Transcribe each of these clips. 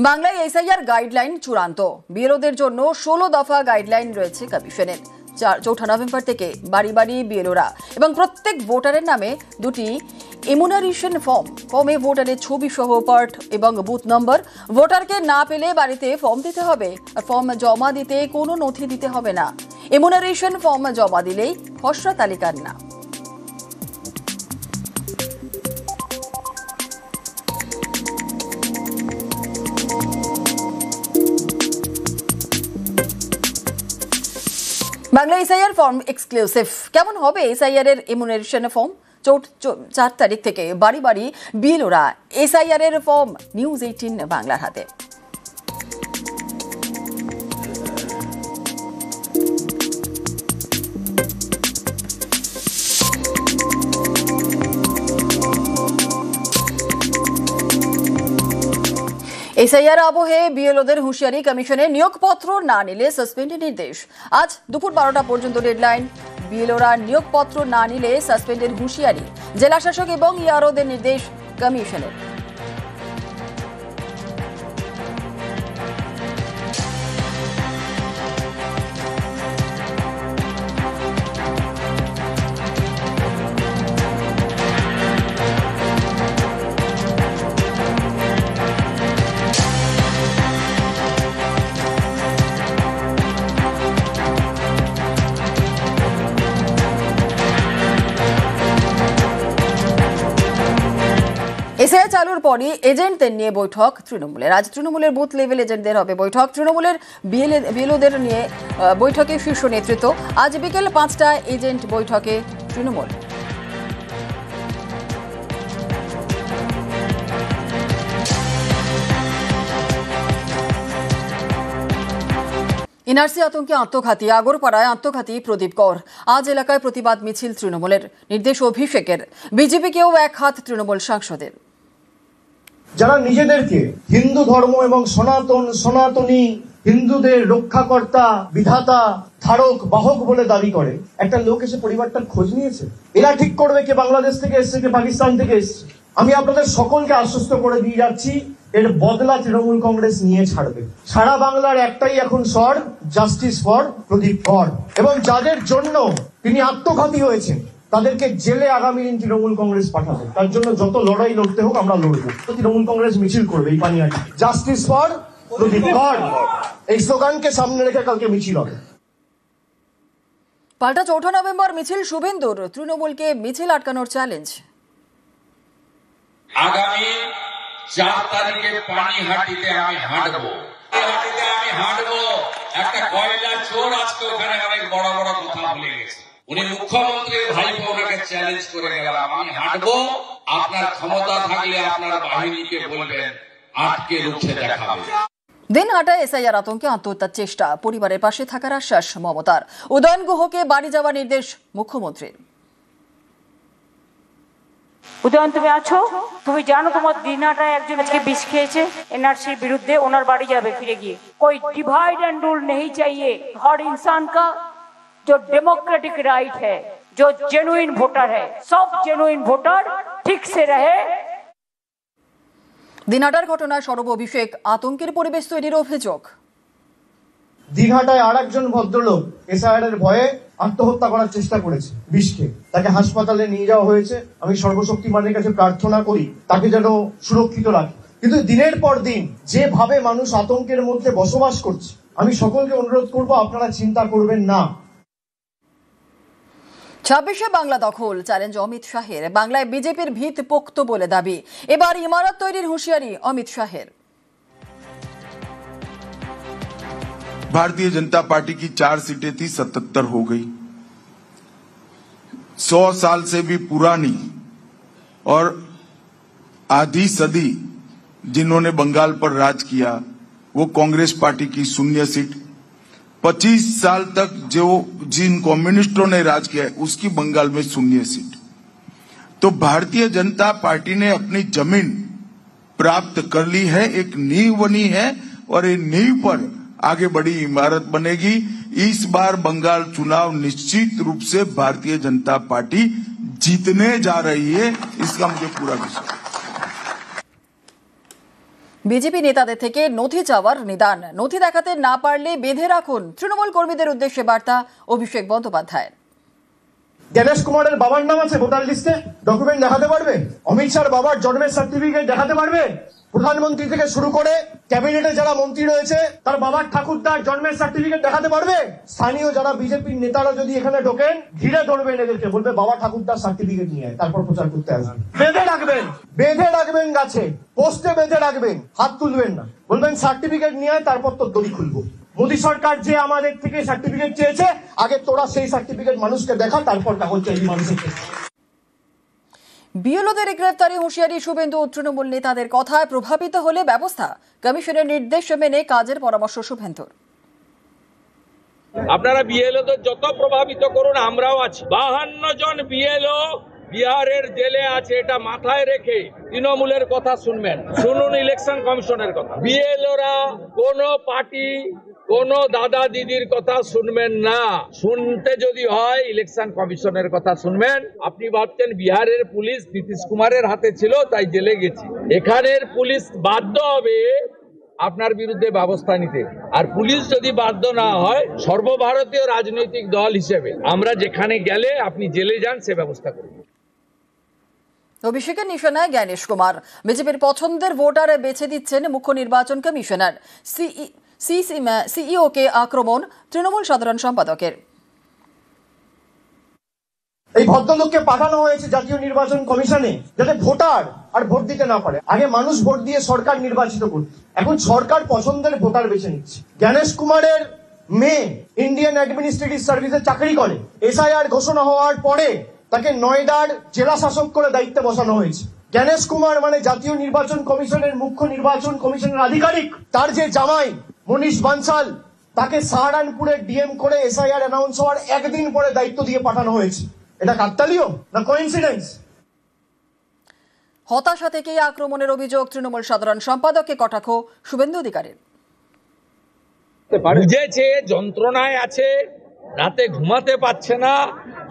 বাংলায় SIR guideline চূড়ান্ত। বিএলওদের জন্য 16 দফা গাইডলাইন রয়েছে কমিশনের। 4 নভেম্বর থেকে বাড়ি বাড়ি বিএলওরা এবং প্রত্যেক ভোটারের নামে দুটি ইমিউনাইজেশন ফর্মে ভোটারের ছবি সহ পার্ট এবং বুথ নম্বর। ভোটারকে না পেলে বাড়িতে ফর্ম দিতে হবে, আর ফর্ম জমা দিতে কোনো নথি দিতে হবে না। ইমিউনাইজেশন ফর্ম জমা দিলেই খসড়া তালিকার নাম। Bangla SIR form exclusive. কেমন হবে এসআইআর এর ইমিউনাইজেশন ফর্ম? 4 তারিখ থেকে বাড়ি বাড়ি বিএলওরা এসআইআর এর ফর্ম। নিউজ 18 বাংলার হাতে। এসআইআর আবহে বিএলওদের হুঁশিয়ারি, কমিশনের নিয়োগপত্র না নিলে সাসপেন্ডের নির্দেশ। আজ দুপুর 12টা পর্যন্ত ডেডলাইন। বিএলওরা নিয়োগপত্র না নিলে সাসপেন্ডের হুঁশিয়ারি। জেলা শাসক এবং ইআরওদের নির্দেশ কমিশনের। এসআইআর চালুর পরই এজেন্টদের নিয়ে বৈঠক তৃণমূলের। আজ তৃণমূলের বুথ লেভেল এজেন্টদের হবে বৈঠক। তৃণমূলের বিএলওদের নিয়ে বৈঠকে শীর্ষ নেতৃত্ব। আজ বিকেল 5টায় এজেন্ট বৈঠকে তৃণমূল। এনআরসি আতঙ্কে আত্মঘাতী, আগরপাড়ায় আত্মঘাতী প্রদীপ কর। আজ এলাকায় প্রতিবাদ মিছিল তৃণমূলের, নির্দেশ অভিষেকের। বিজেপিকেও এক হাত তৃণমূল সাংসদের। যারা নিজেদেরকে হিন্দু ধর্ম এবং সনাতনী হিন্দুদের রক্ষাকর্তা, বিধাতা, ধারক, বাহক বলে দাবি করে, একটা লোক এসে পরিবারটার খোঁজ নিয়েছে? এরা ঠিক করবে কে বাংলাদেশ থেকে এসছে, কে পাকিস্তান থেকে এসছে। আমি আপনাদের সকলকে আশ্বস্ত করে দিয়ে যাচ্ছি, এর বদলা তৃণমূল কংগ্রেস নিয়ে ছাড়বে। সারা বাংলার একটাই এখন স্বর, জাস্টিস ফর প্রদীপ কর। এবং যাদের জন্য তিনি আত্মঘাতী হয়েছেন তাদেরকে জেলে আগামী দিন তৃণমূল কংগ্রেস পাঠাবে। তার জন্য যত লড়াই লড়তে হোক আমরা লড়বো। তৃণমূল কংগ্রেস মিছিল করবে এই পানিয়াটি, জাস্টিস ফর প্রদীপ কর, এই স্লোগানকে সামনে রেখে কালকে মিছিল হবে। পাল্টা 4 নভেম্বর মিছিল শুভেন্দুর। তৃণমূলকে মিছিল আটকানোর চ্যালেঞ্জ। আগামী 4 তারিখে পানিহাটিতে আমি হাঁটবো। একটা কয়লা চোর আজকে ওখানে অনেক বড় বড় কথা বলে গেছে। উনি মুখ্যমন্ত্রীর ভাইপো, ওনাকে চ্যালেঞ্জ করে গেলাম, আমি হাঁটবো, আপনার ক্ষমতা থাকলে আপনার বাহিনীকে বলবেন আটকে রুখে দেখাবে। দিনহাটায় এসআইআর আতঙ্কে আত্মহত্যার চেষ্টা, পরিবারের পাশে থাকার আশ্বাস মমতার। উদয়ন গুহকে বাড়ি যাওয়ার নির্দেশ মুখ্যমন্ত্রীর। উদয়ন, তুমি আছো? তুমি জানো তোমার দিনহাটায় একজন আজকে বিষ খেয়েছে এনআরসির বিরুদ্ধে, ওনার বাড়ি যাবে ফিরে গিয়ে। कोई डिवाइड एंड रूल नहीं चाहिए। हर इंसान का जो डेमोक्रेटिक राइट है, जो जेन्युइन वोटर है, सब जेन्युइन वोटर ठीक से रहे। দিনহাটার ঘটনায় সরব অভিষেক, আতঙ্কের পরিবেশ তৈরির অভিযোগ। দিনহাটায় আর একজন ভদ্রলোক এসআইআর এর ভয়ে আত্মহত্যা করার চেষ্টা করেছে বিষ খেয়ে। তাকে হাসপাতালে নিয়ে যাওয়া হয়েছে। আমি সর্বশক্তিমানের কাছে প্রার্থনা করি তাকে যেন সুরক্ষিত রাখে। কিন্তু দিনের পর দিন যেভাবে মানুষ আতঙ্কের মধ্যে বসবাস করছে, আমি সকলকে অনুরোধ করব আপনারা চিন্তা করবেন না। 26শে বাংলা দখল, চ্যালেঞ্জ অমিত শাহের। বাংলায় বিজেপির ভিত পোক্ত বলে দাবি। এবার ইমারত তৈরির হুঁশিয়ারি অমিত শাহের। भारतीय जनता पार्टी की 4 सीटें थी, 77 हो गई। 100 साल से भी पुरानी और आधी सदी जिन्होंने बंगाल पर राज किया वो कांग्रेस पार्टी की 0 सीट। 25 साल तक जो जिन कम्युनिस्टों ने राज किया है उसकी बंगाल में 0 सीट। तो भारतीय जनता पार्टी ने अपनी जमीन प्राप्त कर ली है, एक नींव बनी है और ये नींव पर आगे बड़ी इमारत बनेगी। इस बार बंगाल चुनाव निश्चित रूप से भारतीय जनता पार्टी जीतने जा रही है, इसका मुझे पूरा विश्वास। বিজেপি নেতাদের থেকে নথি চাওয়ার নিদান, নথি দেখাতে না পারলে বেঁধে রাখুন, তৃণমূল কর্মীদের উদ্দেশ্যে বার্তা অভিষেক বন্দ্যোপাধ্যায়ের। গণেশ কুমারের বাবার নাম আছে ভোটার লিস্টে, ডকুমেন্ট দেখাতে পারবে? অমিত শাহর বাবার জন্মের সার্টিফিকেট দেখাতে পারবে? প্রধানমন্ত্রী থেকে শুরু করে ক্যাবিনেটে যারা মন্ত্রী রয়েছে তার বাবার ঠাকুরদার জন্মের সার্টিফিকেট দেখাতে পারবে? স্থানীয় যারা বিজেপির নেতারা যদি এখানে ঢোকেন, ঘিরে ধরবেন এদেরকে, বলবে বাবা ঠাকুরদার সার্টিফিকেট নিয়ে আয়, তারপর প্রচার করতে আসবেন। বেঁধে রাখবেন গাছে, পোস্টে বেঁধে রাখবেন, হাত তুলবেন না, বলবেন সার্টিফিকেট নিয়ে আয়, তারপর তোর দড়ি খুলবো। মোদী সরকার যে আমাদের থেকে সার্টিফিকেট চেয়েছে, আগে তোরা সেই সার্টিফিকেট মানুষকে দেখা, তারপর কাগজ চাইবি মানুষের কাছে। বিএলওদের গ্রেফতারি হুঁশিয়ারি শুভেন্দু ও তৃণমূল নেতাদের কথায় প্রভাবিত হলে ব্যবস্থা, কমিশনের নির্দেশ মেনে কাজের পরামর্শ শুভেন্দুর। আপনারা বিএলওদের যত প্রভাবিত করুন, আমরাও আছি। 52 জন বিএলও বিহারের জেলে আছে, এটা মাথায় রেখে তৃণমূলের কথা শুনবেন, শুনুন ইলেকশন কমিশনের কথা। বিএলওরা কোন পার্টি, কোন দাদা দিদির কথা শুনবেন না, শুনতে যদি হয় ইলেকশন কমিশনের কথা শুনবেন। আপনি ভাবছেন বিহারের পুলিশ নীতিশ কুমারের হাতে ছিল তাই জেলে গেছি, এখানের পুলিশ বাধ্য হবে আপনার বিরুদ্ধে ব্যবস্থা নিতে। আর পুলিশ যদি বাধ্য না হয়, সর্বভারতীয় রাজনৈতিক দল হিসেবে আমরা যেখানে গেলে আপনি জেলে যান সে ব্যবস্থা করব। অভিষেকের নিশানায় গণেশ কুমার, বিজেপির পছন্দের ভোটার বেছে দিচ্ছেন মুখ্য নির্বাচন কমিশনার। সিইওকে আক্রমণ তৃণমূল সাধারণ সম্পাদকের। এই ভদ্রলোককে পাঠানো হয়েছে জাতীয় নির্বাচন কমিশনে যাতে ভোটার আর ভোট দিতে না পারে। আগে মানুষ ভোট দিয়ে সরকার নির্বাচিত করত, এখন সরকার পছন্দের ভোটার বেছে নিচ্ছে। গণেশ কুমারের মেয়ে ইন্ডিয়ান অ্যাডমিনিস্ট্রেটিভ সার্ভিসে চাকরি করে, এসআইআর ঘোষণা হওয়ার পরে তাকে নয়ডার জেলা শাসক করে দায়িত্বে বসানো হয়েছে। গণেশ কুমার মানে জাতীয় নির্বাচন কমিশনের মুখ্য নির্বাচন কমিশনের আধিকারিক। তার যে জামাই মনীষ বানসাল, তাকে সাহারানপুরে ডিএম করে এসআইআর অ্যানাউন্স হওয়ার একদিন পরে দায়িত্ব দিয়ে পাঠানো হয়েছে। এটা কাকতালীয় না কোইন্সিডেন্স? হতাশা থেকেই আক্রমণের অভিযোগ তৃণমূল সাধারণ সম্পাদককে কটাক্ষ শুভেন্দু অধিকারীর। বুঝেছে যন্ত্রণায় আছে, রাতে ঘুমাতে পারছে না,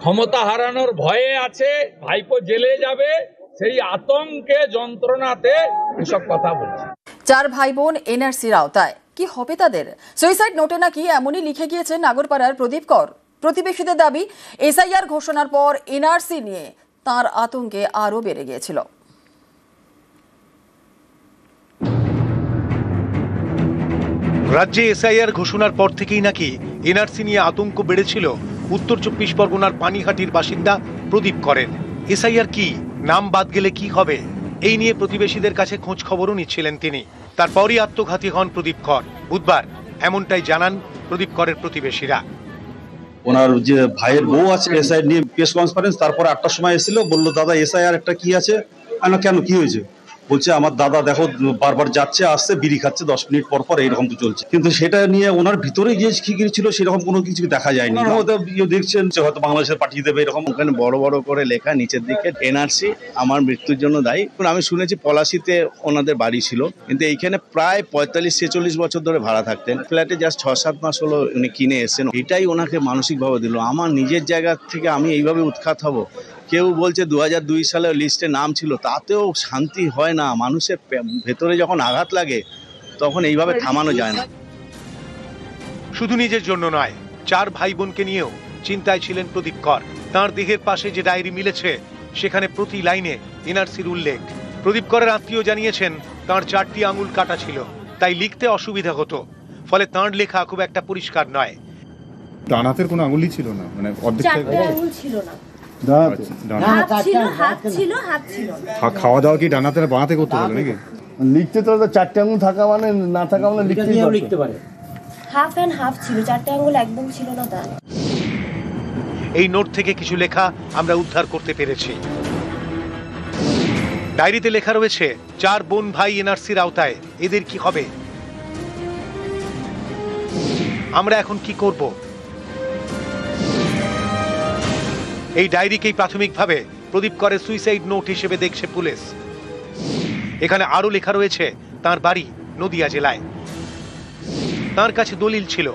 ক্ষমতা হারানোর ভয়ে আছে, ভাইপো জেলে যাবে, সেই আতঙ্কে যন্ত্রণাতে এসব কথা বলছে। 4 ভাই বোন এনআরসির আওতায়, কি হবে তাদের? সুইসাইড নোটে নাকি এমনই লিখে গিয়েছেন নাগরপাড়ার প্রদীপ কর। প্রতিবেশীদের দাবি, এসআইআর ঘোষণার পর এনআরসি নিয়ে তার আতঙ্কে আরও বেড়ে গিয়েছিল। রাজ্যে এসআইআর ঘোষণার পর থেকেই নাকি এনআরসি নিয়ে আতঙ্ক বেড়েছিল উত্তর 24 পরগনার পানিহাটির বাসিন্দা প্রদীপ করের। এসআইআর কি, নাম বাদ গেলে কি হবে, এই নিয়ে প্রতিবেশীদের কাছে খোঁজ খবরও নিচ্ছিলেন তিনি। তারপরই আত্মঘাতী হন প্রদীপ কর। বুধবার এমনটাই জানান প্রদীপ করের প্রতিবেশীরা। ওনার যে ভাইয়ের বউ আছে এসআইআর নিয়ে প্রেস কনফারেন্স, তারপরে 8টার সময় এসেছিল, বললো দাদা এসআইআর একটা কি আছে। আমি কেন, কি হয়েছে? বলছে আমার দাদা দেখো বারবার যাচ্ছে আসছে, বিড়ি খাচ্ছে 10 মিনিট পর পর, এইরকম তো চলছে। কিন্তু সেটা নিয়ে ওনার ভিতরে গিয়ে কি ছিল সেরকম কোনো কিছু দেখা যায়নি। হয়তো দেখছেন যে হয়তো বাংলাদেশের পাঠিয়ে দেবে এরকম। ওখানে বড় বড় করে লেখা নিচের দিকে এনআরসি আমার মৃত্যুর জন্য দায়ী। আমি শুনেছি পলাশিতে ওনাদের বাড়ি ছিল, কিন্তু এইখানে প্রায় 45-46 বছর ধরে ভাড়া থাকতেন। ফ্ল্যাটে জাস্ট 6-7 মাস হলো উনি কিনে এসেছেন। এটাই ওনাকে মানসিকভাবে দিল। আমার নিজের জায়গা থেকে আমি এইভাবে উৎখাত হব। কেউ বলছে 2002 সালে লিস্টে নাম ছিল, তাতেও শান্তি হয় না। মানুষের ভেতরে যখন আঘাত লাগে তখন এইভাবে থামানো যায় না। শুধু নিজের জন্য নয়, 4 ভাই বোনকে নিয়েও চিন্তায় ছিলেন প্রদীপ কর। তাঁর দেহের পাশে যে ডায়েরি মিলেছে সেখানে প্রতি লাইনে এনআরসির উল্লেখ। প্রদীপ করের আত্মীয় জানিয়েছেন তাঁর 4টি আঙুল কাটা ছিল, তাই লিখতে অসুবিধা হতো। ফলে তাঁর লেখা খুব একটা পরিষ্কার নয়। ডান হাতের কোনো আঙুলই ছিল না, মানে অর্ধেক আঙুল ছিল না। খাওয়া দাওয়া কি ডান হাতে না বাঁ হাতে করতে পারে নাকি? লিখতে তো 4টে আঙুল থাকা মানে না থাকা মানে লিখতে পারে। হাফ এন্ড হাফ ছিল, 4টে আঙুল একদম ছিল না। তা এই নোট থেকে কিছু লেখা আমরা উদ্ধার করতে পেরেছি। ডায়েরিতে লেখা রয়েছে 4 বোন ভাই এনআরসির আওতায়, এদের কি হবে? আমরা এখন কি করব? এই ডায়েরিকেই প্রাথমিকভাবে প্রদীপ করের সুইসাইড নোট হিসেবে দেখছে পুলিশ। এখানে আরো লেখা রয়েছে তার বাড়ি নদিয়া জেলায়। তার কাছে দলিল ছিল,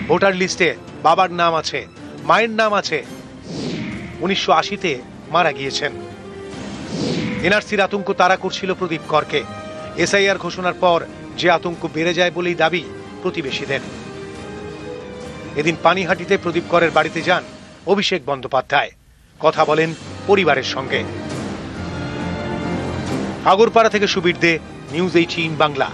ভোটার লিস্টে বাবার নাম আছে, মায়ের নাম আছে, 1980-তে মারা গিয়েছেন। এনআরসির আতঙ্ক তাড়া করছিল প্রদীপ করকে। এসআইআর ঘোষণার পর যে আতঙ্ক বেড়ে যায় বলেই দাবি প্রতিবেশীদের। এদিন পানিহাটিতে প্রদীপ করের বাড়িতে যান অভিষেক বন্দ্যোপাধ্যায়, কথা বলেন পরিবারের সঙ্গে। আগরপাড়া থেকে সুবীর দে, নিউজ 18 বাংলা।